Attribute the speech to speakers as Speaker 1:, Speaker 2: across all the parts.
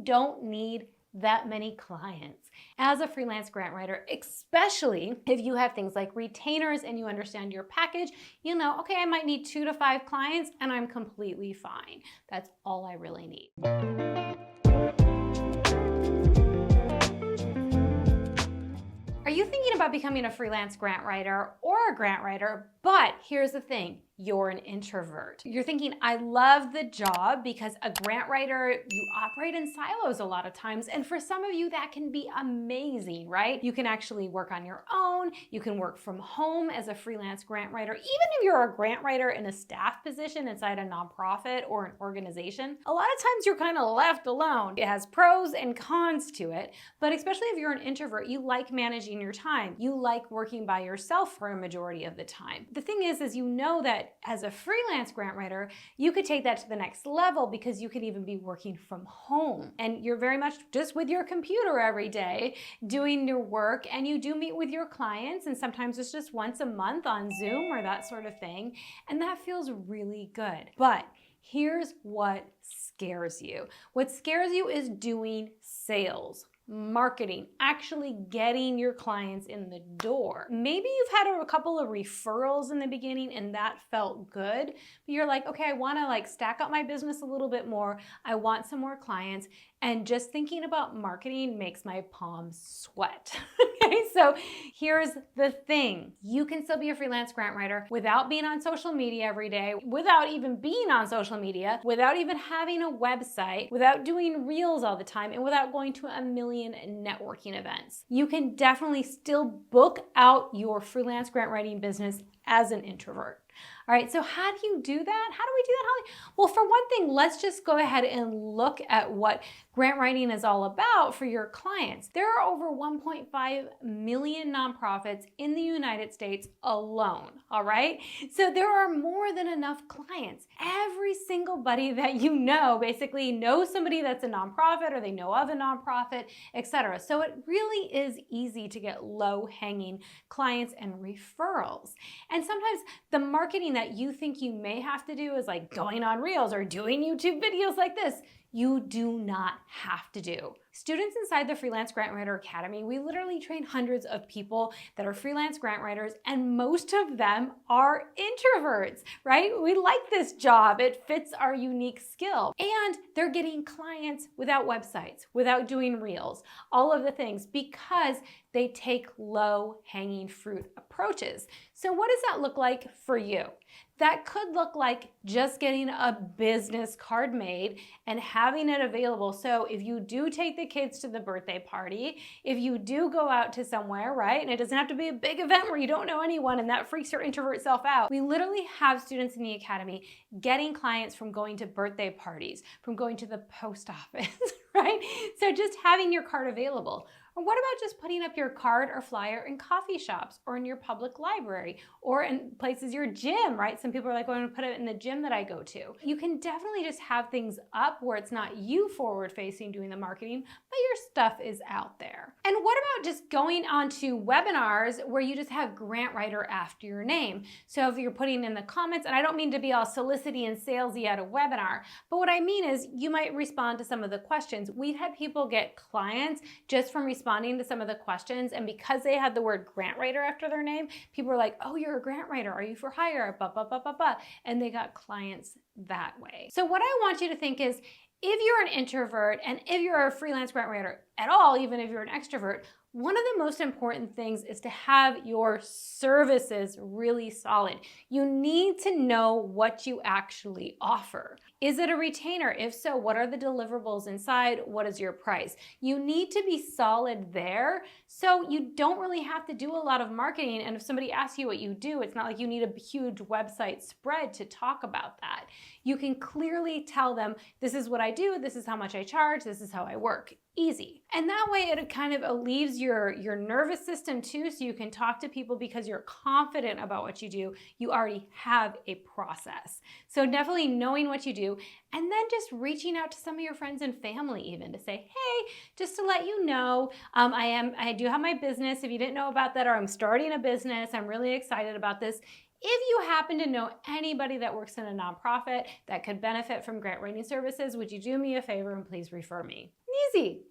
Speaker 1: don't need that many clients. As a freelance grant writer, especially if you have things like retainers and you understand your package, you know, okay, I might need 2 to 5 clients and I'm completely fine. That's all I really need. Are you thinking about becoming a freelance grant writer or a grant writer? But here's the thing, you're an introvert. You're thinking, I love the job because a grant writer, you operate in silos a lot of times. And for some of you, that can be amazing, right? You can actually work on your own. You can work from home as a freelance grant writer. Even if you're a grant writer in a staff position inside a nonprofit or an organization, a lot of times you're kind of left alone. It has pros and cons to it, but especially if you're an introvert, you like managing your time. You like working by yourself for a majority of the time. The thing is you know that as a freelance grant writer, you could take that to the next level because you could even be working from home. And you're very much just with your computer every day doing your work, and you do meet with your clients, and sometimes it's just once a month on Zoom or that sort of thing. And that feels really good. But here's what scares you. What scares you is doing sales, marketing, actually getting your clients in the door. Maybe you've had a couple of referrals in the beginning and that felt good, but you're like, okay, I want to stack up my business a little bit more. I want some more clients. And just thinking about marketing makes my palms sweat. Okay, so here's the thing. You can still be a freelance grant writer without being on social media every day, without even being on social media, without even having a website, without doing reels all the time, and without going to a million networking events. You can definitely still book out your freelance grant writing business as an introvert. All right, so how do you do that? How do we do that, Holly? Well, for one thing, let's just go ahead and look at what grant writing is all about for your clients. There are over 1.5 million nonprofits in the United States alone, all right? So there are more than enough clients. Every single buddy that you know basically knows somebody that's a nonprofit or they know of a nonprofit, etc. So it really is easy to get low-hanging clients and referrals. And sometimes the marketing that you think you may have to do is like going on Reels or doing YouTube videos like this. You do not have to do. Students inside the Freelance Grant Writer Academy, we literally train hundreds of people that are freelance grant writers, and most of them are introverts, right? We like this job. It fits our unique skill. And they're getting clients without websites, without doing Reels, all of the things, because they take low-hanging fruit approaches. So what does that look like for you? That could look like just getting a business card made and having it available. So if you do take the kids to the birthday party, if you do go out to somewhere, right, and it doesn't have to be a big event where you don't know anyone and that freaks your introvert self out. We literally have students in the academy getting clients from going to birthday parties, from going to the post office, right? So just having your card available. Or what about just putting up your card or flyer in coffee shops or in your public library or in places, your gym, right? Some people are like, well, I'm gonna put it in the gym that I go to. You can definitely just have things up where it's not you forward facing doing the marketing, but your stuff is out there. And what about just going onto webinars where you just have grant writer after your name? So if you're putting in the comments, and I don't mean to be all solicity and salesy at a webinar, but what I mean is you might respond to some of the questions. We've had people get clients just from responding to some of the questions, and because they had the word grant writer after their name, people were like, oh, you're a grant writer, are you for hire, and they got clients that way. So what I want you to think is, if you're an introvert and if you're a freelance grant writer at all, even if you're an extrovert, one of the most important things is to have your services really solid. You need to know what you actually offer. Is it a retainer? If so, what are the deliverables inside? What is your price? You need to be solid there so you don't really have to do a lot of marketing. And if somebody asks you what you do, it's not like you need a huge website spread to talk about that. You can clearly tell them, this is what I do, this is how much I charge, this is how I work. Easy. And that way it kind of alleviates your nervous system too, so you can talk to people because you're confident about what you do. You already have a process. So definitely knowing what you do, and then just reaching out to some of your friends and family even to say, hey, just to let you know, I do have my business. If you didn't know about that, or I'm starting a business, I'm really excited about this. If you happen to know anybody that works in a nonprofit that could benefit from grant writing services, would you do me a favor and please refer me? You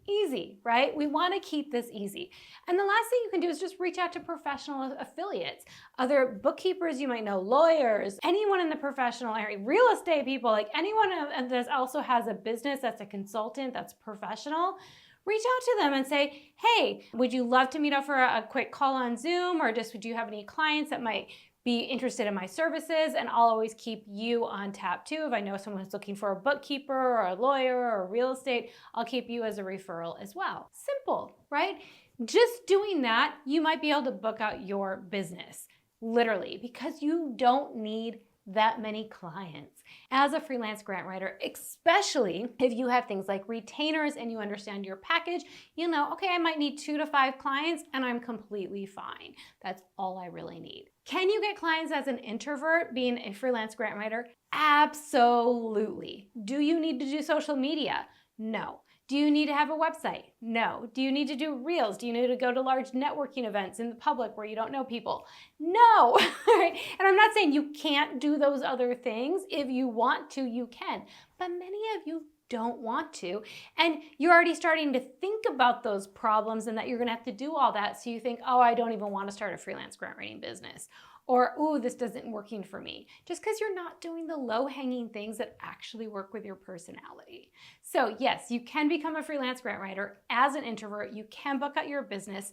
Speaker 1: Easy, right? We want to keep this easy. And the last thing you can do is just reach out to professional affiliates, other bookkeepers you might know, lawyers, anyone in the professional area, real estate people, like anyone that also has a business that's a consultant, that's professional. Reach out to them and say, hey, would you love to meet up for a quick call on Zoom? Or just, do you have any clients that might be interested in my services? And I'll always keep you on tap too. If I know someone who's looking for a bookkeeper or a lawyer or real estate, I'll keep you as a referral as well. Simple, right? Just doing that, you might be able to book out your business, literally, because you don't need that many clients. As a freelance grant writer, especially if you have things like retainers and you understand your package, you know, okay, I might need 2 to 5 clients and I'm completely fine. That's all I really need. Can you get clients as an introvert being a freelance grant writer? Absolutely. Do you need to do social media? No. Do you need to have a website? No. Do you need to do reels? Do you need to go to large networking events in the public where you don't know people? No. Right? And I'm not saying you can't do those other things. If you want to, you can. But many of you don't want to. And you're already starting to think about those problems and that you're going to have to do all that. So you think, oh, I don't even want to start a freelance grant writing business. Or, ooh, this isn't working for me. Just because you're not doing the low-hanging things that actually work with your personality. So yes, you can become a freelance grant writer as an introvert. You can book out your business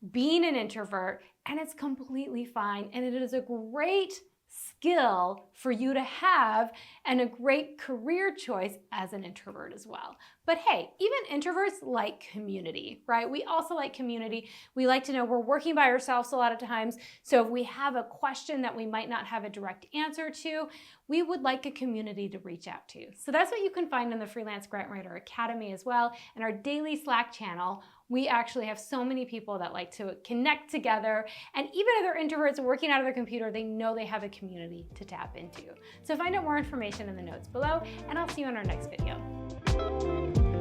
Speaker 1: being an introvert, and it's completely fine. And it is a great skill for you to have and a great career choice as an introvert as well. But hey, even introverts like community, right? We also like community. We like to know we're working by ourselves a lot of times. So if we have a question that we might not have a direct answer to, we would like a community to reach out to. So that's what you can find in the Freelance Grant Writer Academy as well. And our daily Slack channel, we actually have so many people that like to connect together. And even if they're introverts working out of their computer, they know they have a community to tap into. So find out more information in the notes below, and I'll see you in our next video.